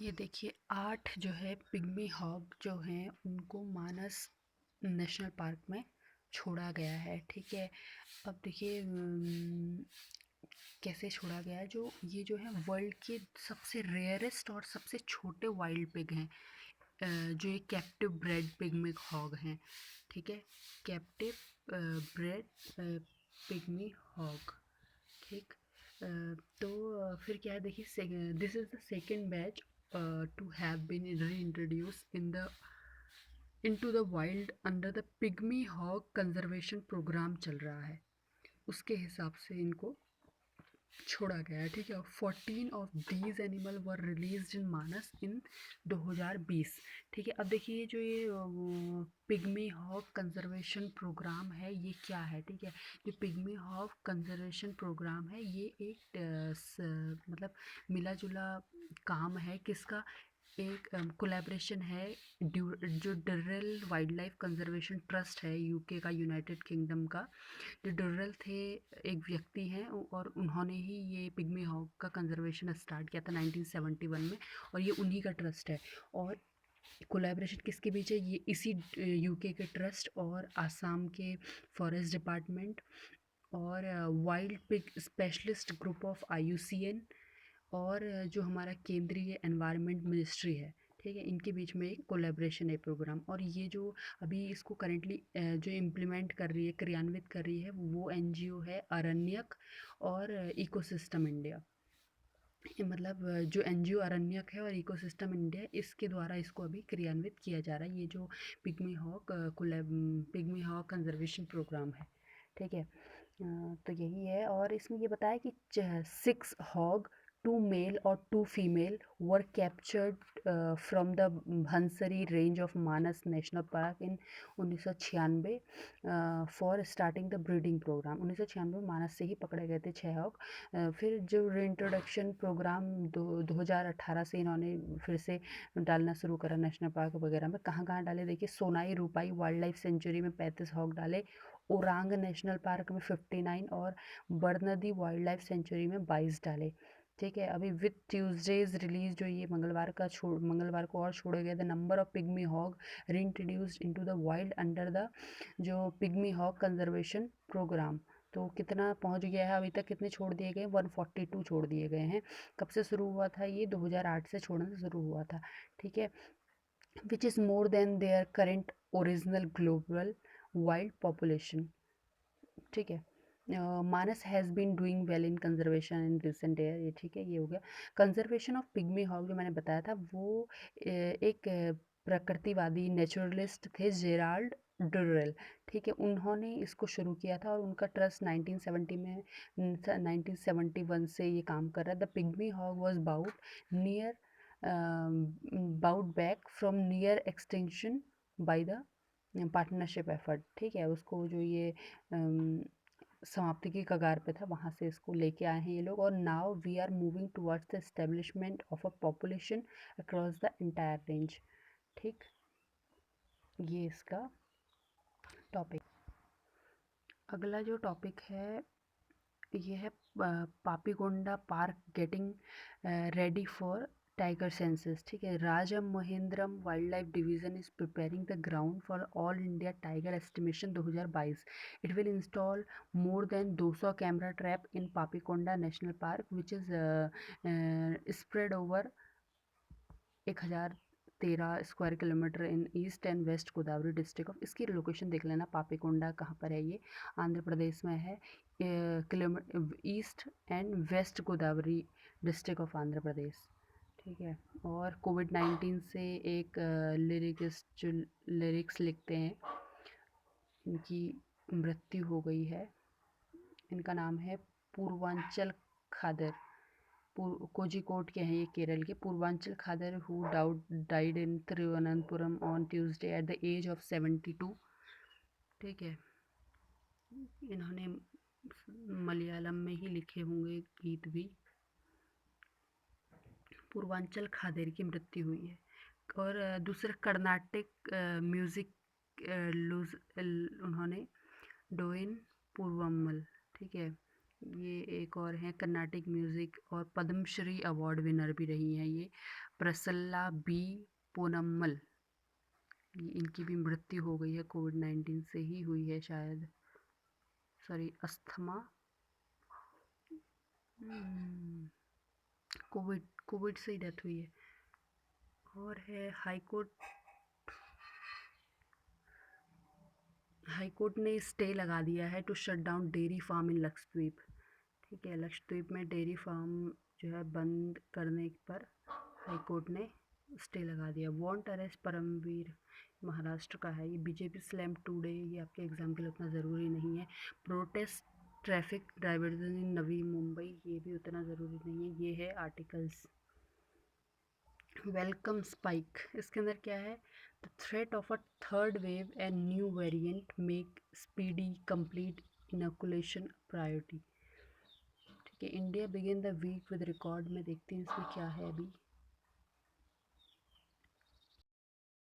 ये देखिए 8 जो है पिग्मी हॉग जो हैं उनको मानस नेशनल पार्क में छोड़ा गया है। ठीक है। अब देखिए कैसे छोड़ा गया है। जो है वर्ल्ड के सबसे रेयरेस्ट और सबसे छोटे वाइल्ड पिग हैं। जो ये कैप्टिव ब्रेड पिग्मी हॉग हैं। ठीक है। Captive bred pygmy hog. ठीक। अ, तो फिर क्या है देखिए this is the second batch to have been reintroduce into the wild under the pygmy hog conservation programme चल रहा है। उसके हिसाब से इनको छोड़ा गया है। ठीक है। 14 of these animal were released in Manas in 2020। ठीक है। अब देखिए जो ये पिग्मी हॉग कंजर्वेशन प्रोग्राम है ये क्या है। ठीक है। जो पिग्मी हॉग कंजर्वेशन प्रोग्राम है ये एक मतलब मिला जुला काम है किसका। एक कोलैबोरेशन है जो डर्रेल वाइल्ड लाइफ कंजर्वेशन ट्रस्ट है यूके का, यूनाइटेड किंगडम का। जो डर्रेल थे एक व्यक्ति हैं और उन्होंने ही ये पिग्मी हॉग का कंजर्वेशन स्टार्ट किया था 1971 में, और ये उन्हीं का ट्रस्ट है। और कोलैबोरेशन किसके बीच है, ये इसी यूके के ट्रस्ट और आसाम के फॉरेस्ट डिपार्टमेंट और wild pig specialist group of IUCN और जो हमारा केंद्रीय एनवायरनमेंट मिनिस्ट्री है। ठीक है। इनके बीच में एक कोलैबोरेशन है प्रोग्राम। और ये जो अभी इसको करेंटली जो इम्प्लीमेंट कर रही है, क्रियान्वित कर रही है, वो एनजीओ है अरण्यक और इकोसिस्टम इंडिया। ये मतलब जो एनजीओ अरण्यक है और इकोसिस्टम इंडिया, इसके द्वारा इसको अभी क्रियान्वित किया जा रहा है ये जो पिग्मी हॉक कंजर्वेशन प्रोग्राम है। ठीक है। तो यही है। और इसमें ये बताया कि 6 हॉग, 2 मेल और 2 female were captured from the Bansbari range of Manas national park in 1996 for starting the breeding programme. 1996 में मानस से ही पकड़े गए थे 6 हॉग। फिर जो रीइंट्रोडक्शन प्रोग्राम 2018 से इन्होंने फिर से डालना शुरू करा नेशनल पार्क वगैरह में। कहाँ कहाँ डाले देखिए, सोनाई रूपाई वाइल्ड लाइफ सेंचुरी में 35 हॉग डाले, ओरांग नेशनल पार्क में 59 और बरनदी वाइल्ड लाइफ सेंचुरी में 22 डाले। ठीक है। अभी विथ ट्यूसडेज रिलीज जो ये मंगलवार को और छोड़े गए the number of pygmy hog reintroduced into the wild under the जो पिग्मी हॉग कंजर्वेशन प्रोग्राम। तो कितना पहुंच गया है अभी तक, कितने छोड़ दिए गए, 142 छोड़ दिए गए हैं। कब से शुरू हुआ था ये, 2008 से छोड़ना शुरू हुआ था। ठीक है। Which is more than their current original global wild population. ठीक है। Manas has been doing well in conservation in recent year. ये ठीक है, ये हो गया। कंजर्वेशन ऑफ पिग्मी हॉग जो मैंने बताया था वो एक प्रकृतिवादी नेचुरलिस्ट थे जेराल्ड डुरेल। ठीक है। उन्होंने इसको शुरू किया था और उनका ट्रस्ट 1970 में 1971 से ये काम कर रहा है। The pygmy hog was near about back from near extinction by the partnership effort. ठीक है। उसको जो ये समाप्ति की कगार पे था वहाँ से इसको लेके आए हैं ये लोग। और now we are moving towards the establishment of a population across the entire range. ठीक। ये इसका टॉपिक। अगला जो टॉपिक है ये है Papikonda park getting ready for tiger census. ठीक है। Rajamahendram wild life division is preparing the ground for all India tiger estimation 2022। It will install more than 200 camera trap in Papikonda national park which is spread over 1013 square kilometre in east and west Godavari district of. इसकी location देख लेना, पापीकोंडा कहाँ पर है, ये आंध्र प्रदेश में है। Kilometre east and west Godavari district of Andhra Pradesh. ठीक है। और कोविड-19 से एक लिरिकिस्ट जो लिरिक्स लिखते हैं इनकी मृत्यु हो गई है। इनका नाम है पूर्वांचल खादर। कोझिकोड के हैं ये, केरल के। Purvanchal Khadar who died in Thiruvananthapuram on Tuesday at the age of 72। ठीक है। इन्होंने मलयालम में ही लिखे होंगे गीत भी। पूर्वांचल खादर की मृत्यु हुई है। और दूसरा कर्नाटिक म्यूज़िक लूज उन्होंने डोइन पूर्वमल। ठीक है। ये एक और हैं कर्नाटिक म्यूज़िक और पद्मश्री अवार्ड विनर भी रही हैं ये, प्रसल्ला बी पोनम्मल। ये इनकी भी मृत्यु हो गई है, कोविड-19 से ही हुई है शायद, सॉरी अस्थमा, कोविड कोविड से ही डेथ हुई है। और है हाई कोर्ट ने स्टे लगा दिया है to shut down dairy farm in Lakshadweep. ठीक है, लक्षद्वीप में डेयरी फार्म जो है बंद करने पर हाई कोर्ट ने स्टे लगा दिया। वॉन्ट अरेस्ट परमवीर, महाराष्ट्र का है ये। बीजेपी स्लैम टुडे, ये आपके एग्जाम के लिए उतना ज़रूरी नहीं है। प्रोटेस्ट ट्रैफिक डाइवर्जन इन नवी मुंबई, ये भी उतना ज़रूरी नहीं है। ये है आर्टिकल्स। वेलकम स्पाइक, इसके अंदर क्या है? The threat of a third wave and new variant make speedy complete inoculation priority. ठीक है, India begin the week with record में देखते हैं इसमें क्या है अभी।